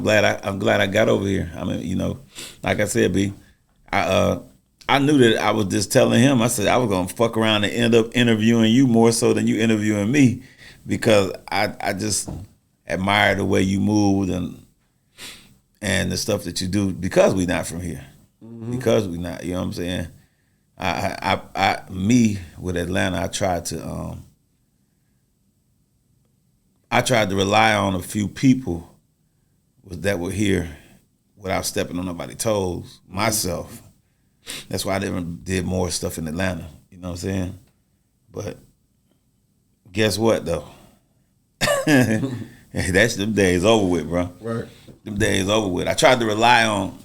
I'm glad I got over here. I mean, you know, like I said, B, I knew that I was just telling him. I said I was gonna fuck around and end up interviewing you more so than you interviewing me, because I just admire the way you moved and the stuff that you do, because we not from here, because we not. You know what I'm saying? Me with Atlanta, I tried to rely on a few people that were here without stepping on nobody's toes myself. That's why I did more stuff in Atlanta. You know what I'm saying? But guess what, though? That's them days over with, bro. Right. Them days over with. I tried to rely on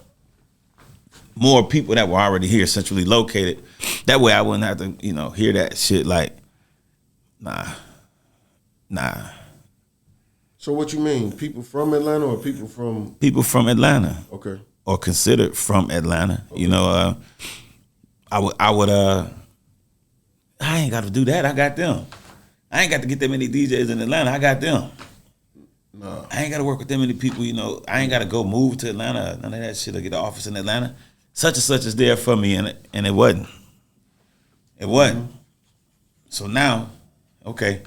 more people that were already here, centrally located. That way I wouldn't have to, you know, hear that shit like, nah. So what you mean? People from Atlanta or people from? People from Atlanta. Okay. Or considered from Atlanta. Okay. You know, I ain't got to do that. I got them. I ain't got to get that many DJs in Atlanta. I got them. No. I ain't got to work with that many people, you know. I ain't got to go move to Atlanta, none of that shit, or get an office in Atlanta. Such and such is there for me, and it wasn't. It wasn't. So now, okay,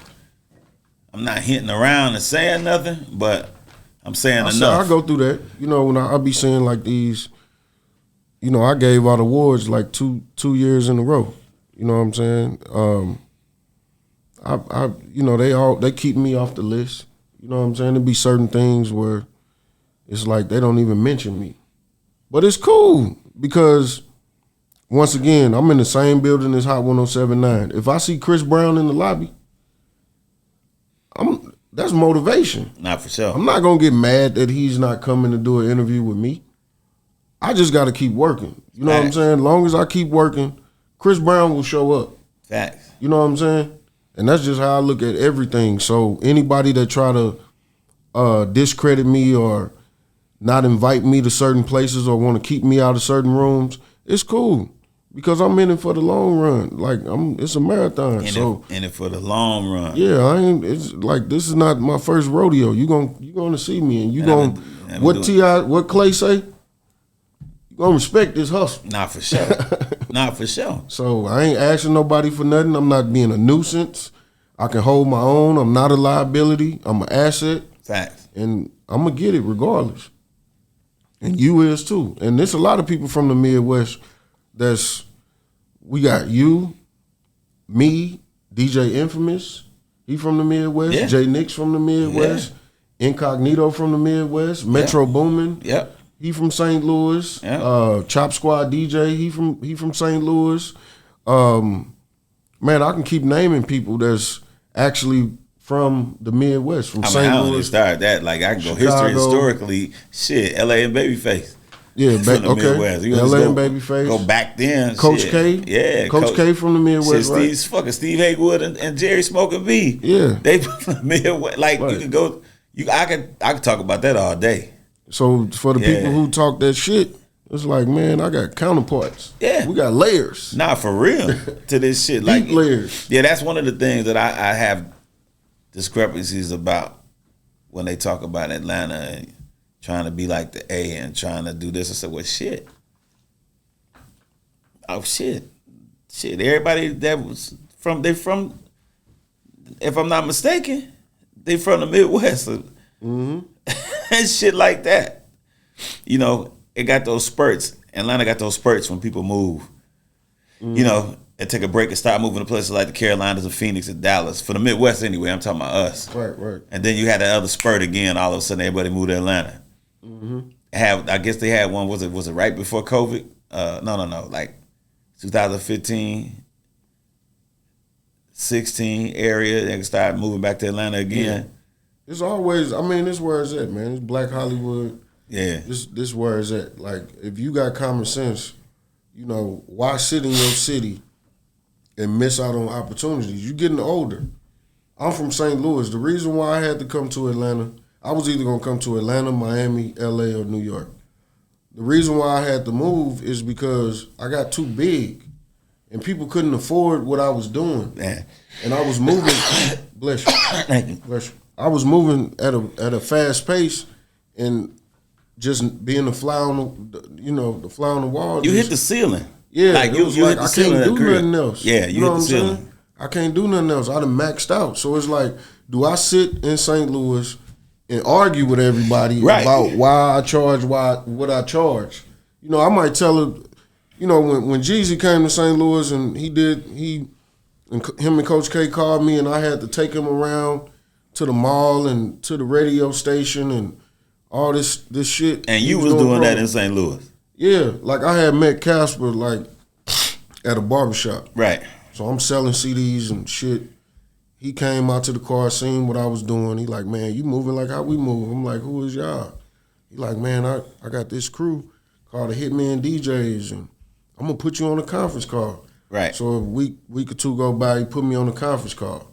I'm not hinting around and saying nothing, but I'm saying enough. I go through that. You know, when I be saying like these, you know, I gave out awards like two years in a row. You know what I'm saying? You know, they keep me off the list. You know what I'm saying? There be certain things where it's like they don't even mention me. But it's cool because, once again, I'm in the same building as Hot 107.9. If I see Chris Brown in the lobby, that's motivation. Not for sure. I'm not going to get mad that he's not coming to do an interview with me. I just got to keep working. You know what I'm saying? As long as I keep working, Chris Brown will show up. Facts. You know what I'm saying? And that's just how I look at everything. So anybody that try to discredit me or not invite me to certain places or want to keep me out of certain rooms, it's cool because I'm in it for the long run. Like it's a marathon. In it for the long run. Yeah, it's like this is not my first rodeo. You gonna see me and what Clay say? You gonna respect this hustle. Not for sure. Not for sure. So I ain't asking nobody for nothing. I'm not being a nuisance. I can hold my own. I'm not a liability. I'm an asset. Facts. And I'm going to get it regardless. And you is too. And there's a lot of people from the Midwest we got you, me, DJ Infamous, he from the Midwest, yeah. Jay Nix from the Midwest, Incognito from the Midwest, Metro Boomin. Yep. He from St. Louis. Yeah. Chop Squad DJ, he from St. Louis. Man, I can keep naming people that's actually from the Midwest, from St. Louis. I don't start that. Like I can go historically. Shit, LA and Babyface. Yeah, from the Midwest. LA and Babyface. Go back then. Coach shit. K. Yeah, Coach K from the Midwest. Shit, right? Steve Haywood and Jerry Smoking B. Yeah, they from the Midwest. Like right. You can go. I could talk about that all day. So for the people who talk that shit, it's like, man, I got counterparts. Yeah. We got layers. Nah, for real. To this shit. Like deep layers. Yeah, that's one of the things that I have discrepancies about when they talk about Atlanta and trying to be like the A and trying to do this. I said, well, shit. Oh, shit. Shit. Everybody that was they from, if I'm not mistaken, they from the Midwest. Mm-hmm. And shit like that. You know, it got those spurts. Atlanta got those spurts when people move. Mm-hmm. You know, and take a break and start moving to places like the Carolinas and Phoenix and Dallas. For the Midwest anyway, I'm talking about us. Right. And then you had that other spurt again, all of a sudden everybody moved to Atlanta. Mm-hmm. I guess they had one, was it right before COVID? No, like 2015, 16 area, they started moving back to Atlanta again. Yeah. It's always, it's where it's at, man. It's Black Hollywood. Yeah. This where it's at. Like, if you got common sense, you know, why sit in your city and miss out on opportunities? You're getting older. I'm from St. Louis. The reason why I had to come to Atlanta, I was either going to come to Atlanta, Miami, LA, or New York. The reason why I had to move is because I got too big and people couldn't afford what I was doing. Man. And I was moving, bless you. Thank you. Bless you. I was moving at a fast pace, and just being the fly on the fly on the wall. You hit the ceiling. Yeah, like you hit the I ceiling. Can't do nothing else. Yeah, you hit the ceiling. Saying? I can't do nothing else. I done maxed out. So it's like, do I sit in St. Louis and argue with everybody about why I charge what I charge? You know, I might tell her, you know, when Jeezy came to St. Louis and him and Coach K called me and I had to take him around to the mall and to the radio station and all this shit. And you was doing that in St. Louis? Yeah, like I had met Casper like at a barbershop. Right. So I'm selling CDs and shit. He came out to the car, seen what I was doing. He like, man, you moving like how we move. I'm like, who is y'all? He like, man, I got this crew called the Hitman DJs, and I'm gonna put you on a conference call. Right. So a week or two go by, he put me on a conference call.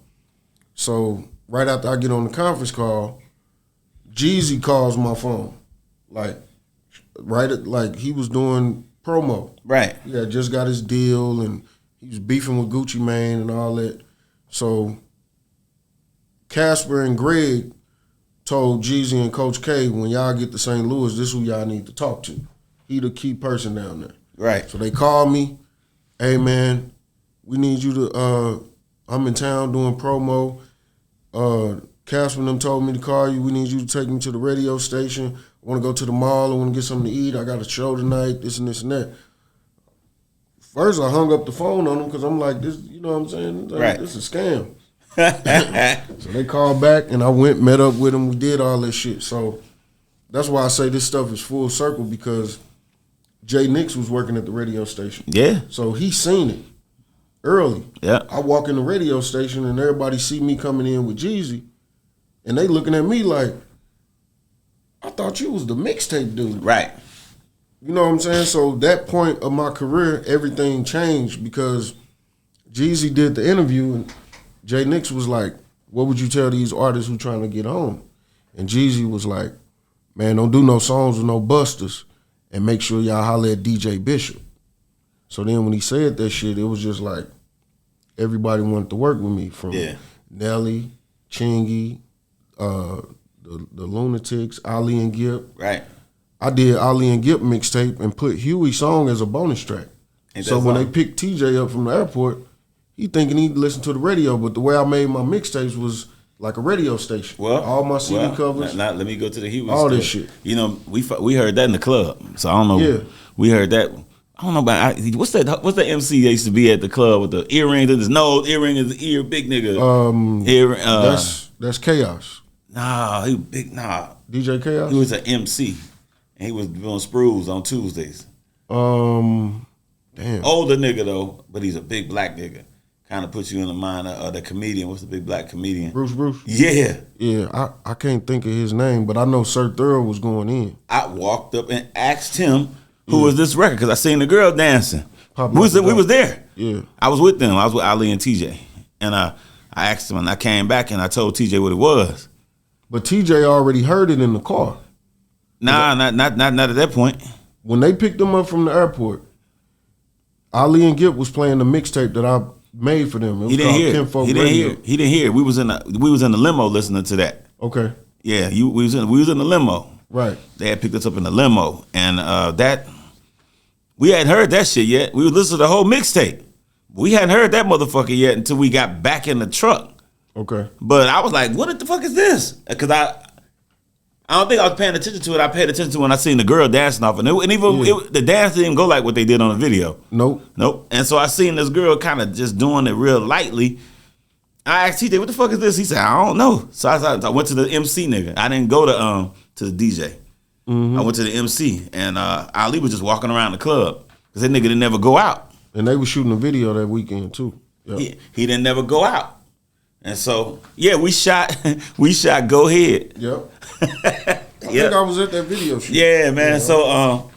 So right after I get on the conference call, Jeezy calls my phone. Like he was doing promo. Right. He had just got his deal and he was beefing with Gucci Mane and all that. So Casper and Greg told Jeezy and Coach K, when y'all get to St. Louis, this is who y'all need to talk to. He the key person down there. Right. So they called me, hey man, we need you to, I'm in town doing promo. Casper and them told me to call you. We need you to take me to the radio station. I want to go to the mall. I want to get something to eat. I got a show tonight, this and this and that. First, I hung up the phone on them because I'm like, this, you know what I'm saying? Like, this is a scam. So they called back and I went, met up with them. We did all this shit. So that's why I say this stuff is full circle, because Jay Nix was working at the radio station. Yeah. So he seen it early. Yeah. I walk in the radio station and everybody see me coming in with Jeezy and they looking at me like, I thought you was the mixtape dude. Right. You know what I'm saying? So that point of my career, everything changed because Jeezy did the interview and Jay Nix was like, what would you tell these artists who trying to get on? And Jeezy was like, man, don't do no songs with no busters and make sure y'all holler at DJ Bishop. So then when he said that shit, it was just like everybody wanted to work with me, from Nelly, Chingy, the Lunatics, Ali and Gipp. Right. I did Ali and Gipp mixtape and put Huey's song as a bonus track. So when they picked TJ up from the airport, he thinking he'd listen to the radio, but the way I made my mixtapes was like a radio station. Well, all my CD covers. Let me go to the Huey. All this shit. You know, we heard that in the club. So I don't know. Yeah. We heard that. I don't know about what's that MC that used to be at the club with the earrings in his nose, earring in his ear, big nigga. That's Chaos. Nah, he big. Nah, DJ Chaos. He was an MC, and he was doing sprues on Tuesdays. Damn. Older nigga though, but he's a big black nigga. Kind of puts you in the mind of the comedian. What's the big black comedian? Bruce. Yeah. Yeah, I can't think of his name, but I know Sir Thurl was going in. I walked up and asked him who was this record, because I seen the girl dancing. We was there. Yeah. I was with them. I was with Ali and TJ. And I asked him, and I came back and I told TJ what it was. But TJ already heard it in the car. Nah, not at that point. When they picked him up from the airport, Ali and Gipp was playing the mixtape that I made for them. It was he didn't called hear. Kinfolk He didn't Radio. hear. He didn't hear. We was in the limo listening to that. Okay. Yeah, we was in the limo. Right. They had picked us up in the limo, and that we hadn't heard that shit yet. We was listening to the whole mixtape. We hadn't heard that motherfucker yet until we got back in the truck. Okay. But I was like, what the fuck is this? Because I don't think I was paying attention to it. I paid attention to it when I seen the girl dancing off. And the dance didn't even go like what they did on the video. Nope. And so I seen this girl kind of just doing it real lightly. I asked TJ, what the fuck is this? He said, I don't know. So I went to the MC nigga. I didn't go to the DJ. Mm-hmm. I went to the MC. And Ali was just walking around the club. Because that nigga didn't never go out. And they were shooting a video that weekend too. Yep. He didn't never go out. And so, we shot Go Ahead. Yep. I think I was at that video shoot. Yeah, man. Yeah. So,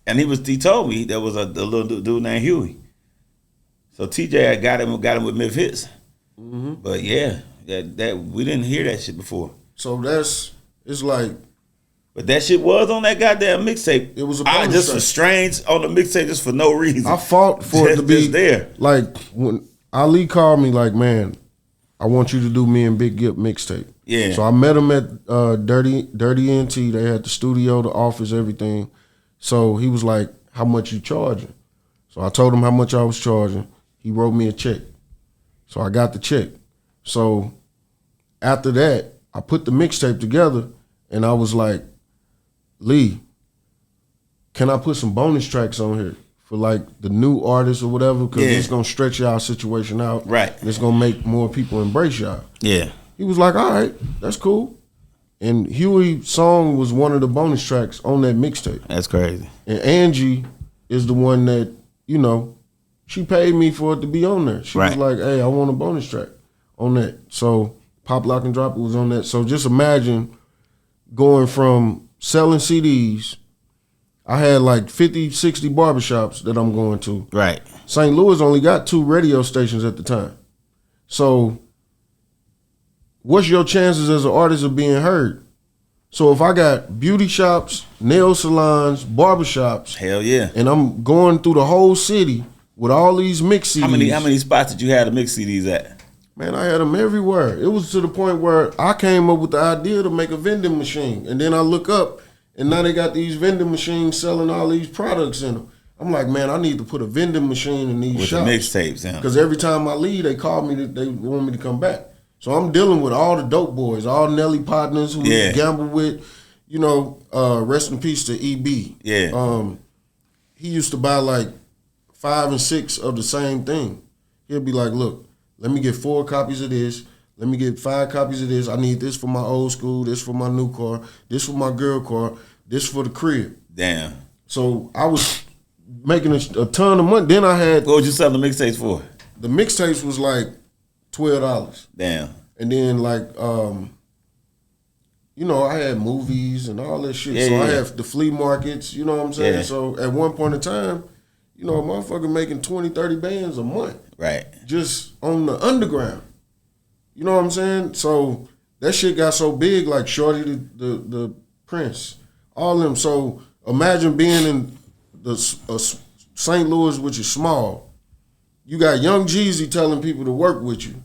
and he told me there was a little dude named Huey. So TJ got him with Myth Hits. Mm-hmm. But that we didn't hear that shit before. So it's like. But that shit was on that goddamn mixtape. It was just for strange on the mixtape, just for no reason. I fought for it to be there. Like when Ali called me, like, man, I want you to do me and Big Gip mixtape. Yeah. So I met him at Dirty NT. They had the studio, the office, everything. So he was like, how much you charging? So I told him how much I was charging. He wrote me a check. So I got the check. So after that, I put the mixtape together and I was like, Lee, can I put some bonus tracks on here for like the new artists or whatever? Because it's going to stretch y'all situation out. Right. And it's going to make more people embrace y'all. Yeah. He was like, all right, that's cool. And Huey's song was one of the bonus tracks on that mixtape. That's crazy. And Angie is the one that, you know, she paid me for it to be on there. She was like, hey, I want a bonus track on that. So Pop, Lock, and Drop It was on that. So just imagine going from selling CDs. I had like 50, 60 barbershops that I'm going to. Right. St. Louis only got 2 radio stations at the time. So what's your chances as an artist of being heard? So if I got beauty shops, nail salons, barbershops. Hell yeah. And I'm going through the whole city with all these mix CDs. How many spots did you have to mix CDs at? Man, I had them everywhere. It was to the point where I came up with the idea to make a vending machine. And then I look up, and now they got these vending machines selling all these products in them. I'm like, man, I need to put a vending machine in these shops. With the mixtapes, yeah. Because every time I leave, they call me, they want me to come back. So I'm dealing with all the dope boys, all Nelly partners who we gamble with. You know, rest in peace to EB. Yeah. He used to buy like 5 and 6 of the same thing. He'll be like, look, let me get 4 copies of this. Let me get 5 copies of this. I need this for my old school, this for my new car, this for my girl car, this for the crib. Damn. So I was making a ton of money. Then I had... What would you sell the mixtapes for? The mixtapes was like $12. Damn. And then like, you know, I had movies and all that shit. So I had the flea markets, you know what I'm saying? Yeah. So at one point in time, you know, a motherfucker making 20, 30 bands a month. Right. Just on the underground. You know what I'm saying? So that shit got so big, like Shorty the Prince, all them. So imagine being in the St. Louis, which is small. You got Young Jeezy telling people to work with you.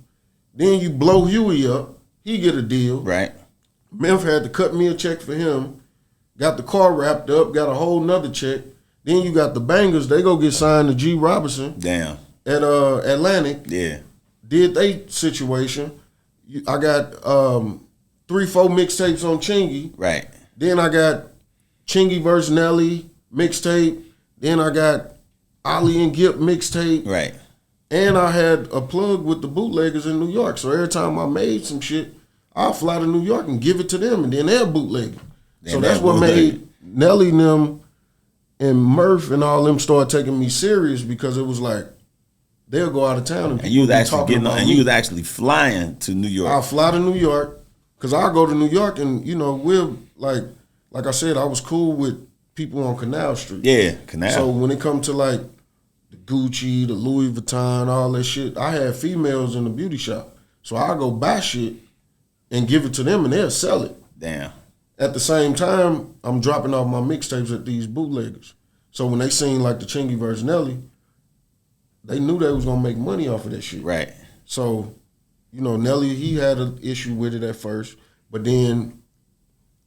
Then you blow Huey up. He get a deal. Right. Memph had to cut me a check for him. Got the car wrapped up. Got a whole nother check. Then you got the Bangers. They go get signed to G. Robinson. Damn. At Atlantic. Yeah. Did they situation. I got 3-4 mixtapes on Chingy. Right. Then I got Chingy vs. Nelly mixtape. Then I got Ali and Gip mixtape. Right. And I had a plug with the bootleggers in New York. So every time I made some shit, I'll fly to New York and give it to them, and then they'll bootleg it. So that's what made Nelly and them and Murph and all them start taking me serious, because it was like, they'll go out of town and you was actually getting on, and you was actually flying to New York. I'll fly to New York, because I'll go to New York and, you know, we'll, like I said, I was cool with people on Canal Street. Yeah, Canal. So when it come to like the Gucci, the Louis Vuitton, all that shit, I had females in the beauty shop. So I'll go buy shit and give it to them and they'll sell it. Damn. At the same time, I'm dropping off my mixtapes at these bootleggers. So when they seen like the Chingy vs. Nelly, they knew they was gonna make money off of that shit. Right. So, you know, Nelly, he had an issue with it at first, but then,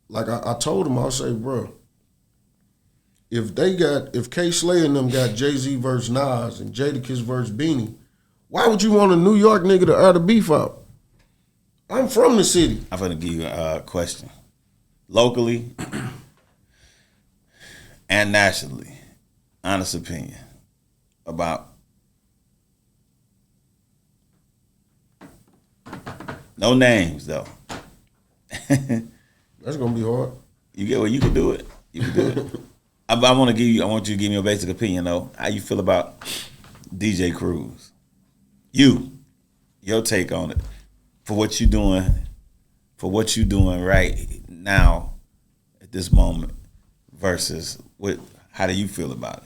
like I told him, I say, bro, if K Slay and them got Jay-Z versus Nas and Jadakiss versus Beanie, why would you want a New York nigga to air the beef out? I'm from the city. I'm gonna give you a question. Locally and nationally, honest opinion about, no names though. That's gonna be hard. You get what you can do it. You can do it. I want you to give me a basic opinion though. How you feel about DJ Cruz? Your take on it, for what you doing right now at this moment versus how do you feel about it?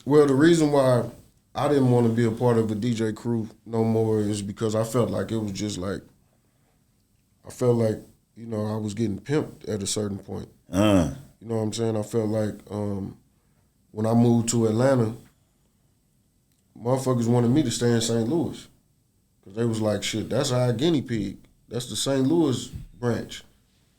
Well, the reason why I didn't want to be a part of a DJ crew no more is because I felt like it was just like, you know, I was getting pimped at a certain point. You know what I'm saying? I felt like when I moved to Atlanta, motherfuckers wanted me to stay in St. Louis. Because they was like, shit, that's our guinea pig. That's the St. Louis branch.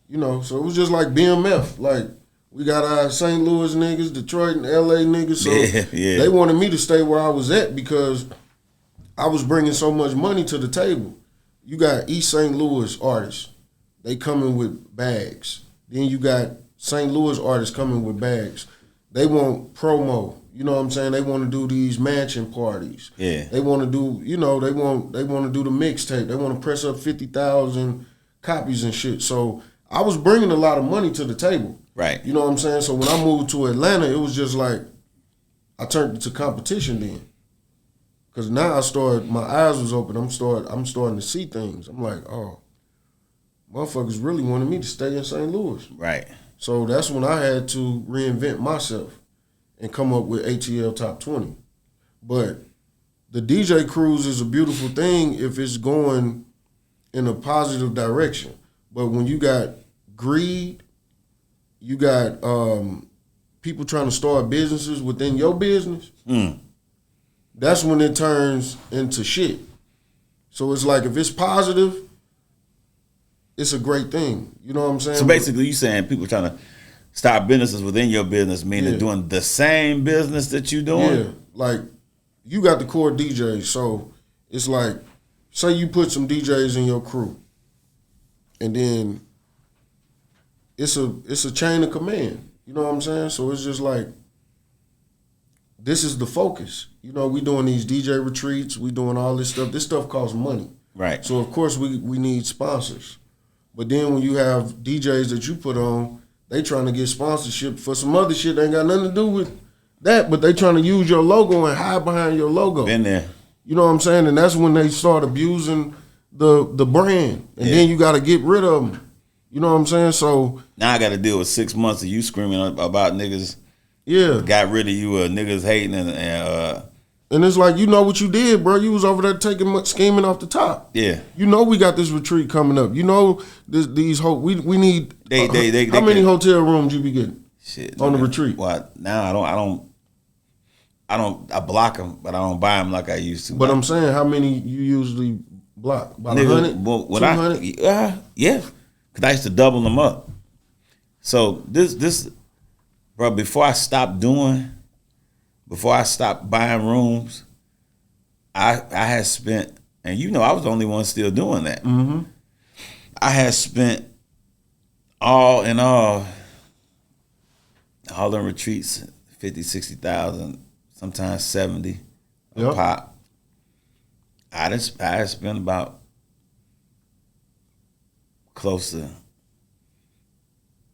You know, so it was just like BMF. Like, we got our St. Louis niggas, Detroit and LA niggas. So they wanted me to stay where I was at because I was bringing so much money to the table. You got East St. Louis artists. They coming with bags. Then you got St. Louis artists coming with bags. They want promo. You know what I'm saying? They want to do these mansion parties. Yeah. They want to do, you know, they want to do the mixtape. They want to press up 50,000 copies and shit. So I was bringing a lot of money to the table. Right. You know what I'm saying? So when I moved to Atlanta, it was just like I turned it to competition then. Cause now my eyes was open. I'm starting to see things. I'm like, oh, motherfuckers really wanted me to stay in St. Louis. Right. So that's when I had to reinvent myself and come up with ATL Top 20. But the DJ cruise is a beautiful thing if it's going in a positive direction. But when you got greed, you got people trying to start businesses within your business, that's when it turns into shit. So it's like if it's positive, it's a great thing. You know what I'm saying? So basically you saying people trying to start businesses within your business, meaning doing the same business that you doing? Yeah, like you got the core DJs, so it's like, say you put some DJs in your crew, and then it's a chain of command. You know what I'm saying? So it's just like, this is the focus. You know, we doing these DJ retreats, we doing all this stuff. This stuff costs money. Right. So of course we need sponsors. But then when you have DJs that you put on, they trying to get sponsorship for some other shit that ain't got nothing to do with that, but they trying to use your logo and hide behind your logo. Been there. You know what I'm saying? And that's when they start abusing the brand. And then you got to get rid of them. You know what I'm saying? So now I got to deal with 6 months of you screaming about niggas. Yeah. Got rid of you, niggas hating and it's like, you know what you did, bro. You was over there scheming off the top. Yeah. You know we got this retreat coming up. You know these we need. How many hotel rooms you be getting? Shit. On the retreat. Well, now I block them, but I don't buy them like I used to. But I'm saying, how many you usually block? About 100? 200? Yeah. Because I used to double them up. So this, bro, before I stopped buying rooms, I had spent, and you know I was the only one still doing that. Mm-hmm. I had spent all in all them retreats, 50, 60,000, sometimes 70 a pop. I had spent about close to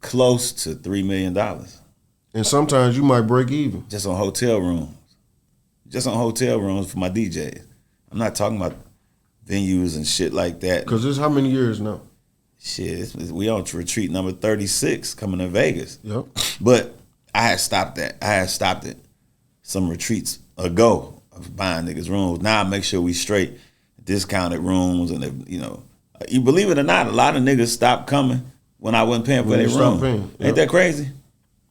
$3 million. And sometimes you might break even. Just on hotel rooms. Just on hotel rooms for my DJs. I'm not talking about venues and shit like that. Because this how many years now? Shit, we on retreat number 36 coming to Vegas. Yep. But I had stopped that. I had stopped it some retreats ago of buying niggas rooms. Now I make sure we straight discounted rooms, and you know, you believe it or not, a lot of niggas stopped coming when I wasn't paying for their room. Ain't that crazy?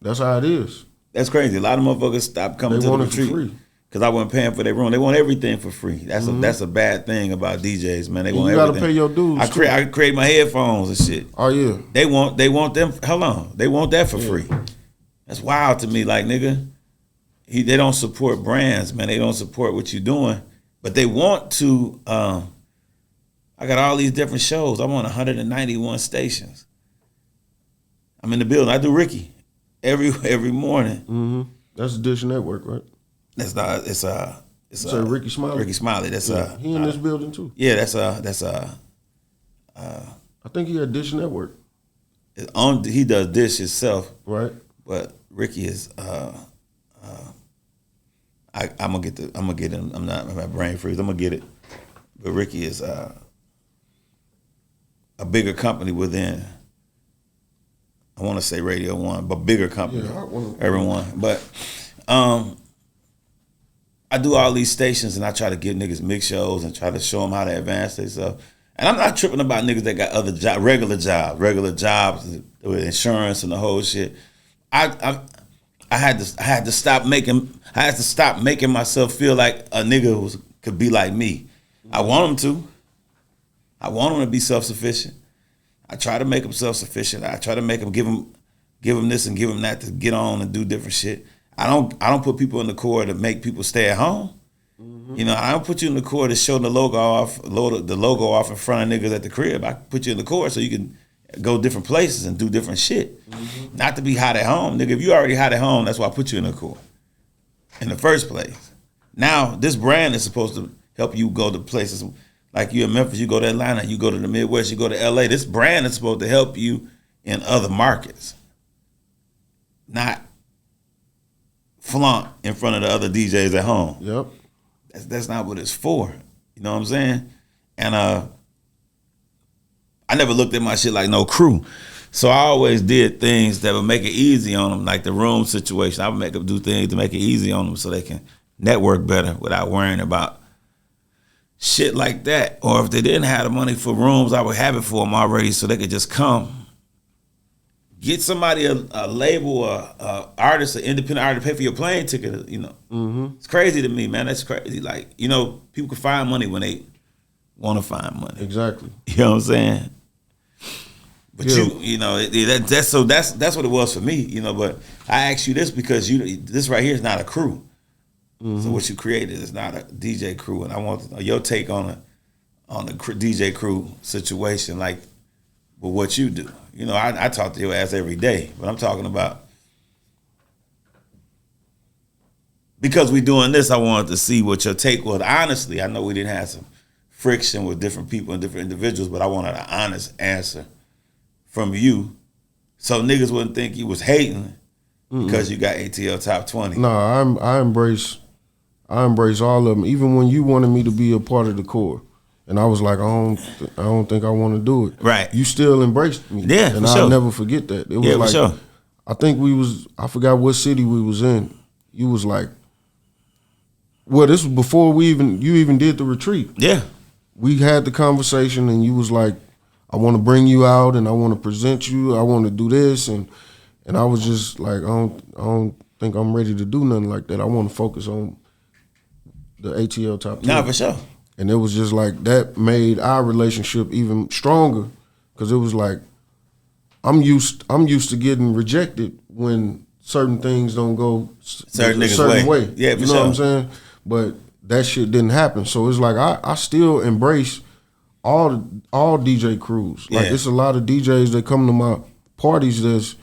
That's how it is. That's crazy. A lot of motherfuckers stopped coming to the retreat because I wasn't paying for their room. They want everything for free. That's a bad thing about DJs, man. They want everything. You gotta pay your dues. I create my headphones and shit. Oh yeah. They want them. Hold on. They want that for free. That's wild to me. Like, nigga, they don't support brands, man. They don't support what you're doing, but they want to. I got all these different shows. I'm on 191 stations. I'm in the building. I do Ricky every morning. Mm-hmm. That's Dish Network, right? It's Ricky Smiley. Ricky Smiley. That's he in this building too. Yeah, that's I think he had Dish Network. He does Dish himself, right? But Ricky is I'm gonna get him. I'm my brain freeze. I'm gonna get it. But Ricky is a bigger company within. I want to say Radio One, but bigger company. Yeah, everyone. But I do all these stations and I try to give niggas mix shows and try to show them how to advance themselves. And I'm not tripping about niggas that got other regular jobs with insurance and the whole shit. I had to stop making myself feel like a nigga could be like me. I want them to. I want them to be self-sufficient. I try to make them self-sufficient. I try to make them give them this and give them that to get on and do different shit. I don't put people in the Corps to make people stay at home. Mm-hmm. You know, I don't put you in the Corps to show the logo off in front of niggas at the crib. I put you in the Corps so you can go different places and do different shit. Mm-hmm. Not to be hot at home. Nigga, if you already hot at home, that's why I put you in the Corps in the first place. Now, this brand is supposed to help you go to places like you in Memphis, you go to Atlanta, you go to the Midwest, you go to LA. This brand is supposed to help you in other markets, not flaunt in front of the other DJs at home. Yep. That's not what it's for. You know what I'm saying? And I never looked at my shit like no crew. So I always did things that would make it easy on them, like the room situation. I would make them do things to make it easy on them so they can network better without worrying about shit like that. Or if they didn't have the money for rooms, I would have it for them already so they could just come. Get somebody a label, a artist, an independent artist to pay for your plane ticket, you know. Mm-hmm. It's crazy to me, man. That's crazy. Like, you know, people can find money when they want to find money. Exactly. You know what I'm saying? But you know, that's what it was for me, you know. But I asked you this because this right here is not a crew. Mm-hmm. So what you created is not a DJ crew, and I want to know your take on the DJ crew situation, like with what you do. You know, I talk to your ass every day, but I'm talking about because we doing this. I wanted to see what your take was. Honestly, I know we didn't have some friction with different people and different individuals, but I wanted an honest answer from you, so niggas wouldn't think you was hating because you got ATL Top 20. No, I embrace all of them. Even when you wanted me to be a part of the Corps, and I was like, I don't think I want to do it. Right. You still embraced me. Yeah, and I'll never forget that. It was like, sure. I think I forgot what city we was in. You was like, well, this was before you even did the retreat. Yeah. We had the conversation, and you was like, I want to bring you out, and I want to present you. I want to do this, and I was just like, I don't think I'm ready to do nothing like that. I want to focus on the ATL Top 10. Nah, for sure. And it was just like that made our relationship even stronger, because it was like I'm used to getting rejected when certain things don't go certain way. Yeah, for you know sure. what I'm saying? But that shit didn't happen. So it's like I still embrace all DJ crews. Like it's a lot of DJs that come to my parties that's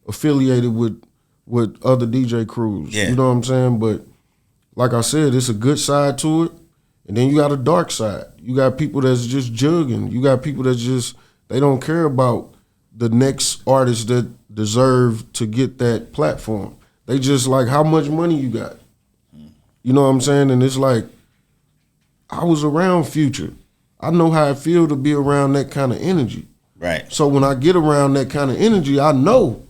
affiliated with other DJ crews. Yeah. You know what I'm saying? But like I said, it's a good side to it. And then you got a dark side. You got people that's just jugging. You got people that they don't care about the next artist that deserve to get that platform. They just like how much money you got. You know what I'm saying? And it's like, I was around Future. I know how it feel to be around that kind of energy. Right. So when I get around that kind of energy, I know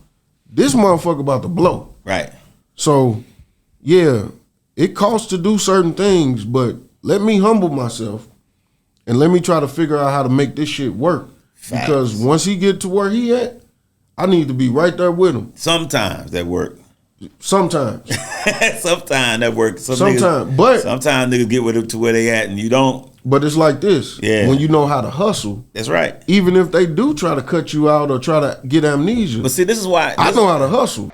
this motherfucker about to blow. Right. So, yeah, it costs to do certain things, but let me humble myself and let me try to figure out how to make this shit work. Facts. Because once he get to where he at, I need to be right there with him. Sometimes that work. Sometimes. Sometimes that works. Sometimes niggas get with it to where they at and you don't. But it's like this. Yeah. When you know how to hustle. That's right. Even if they do try to cut you out or try to get amnesia. But see, this is why. I know how to hustle.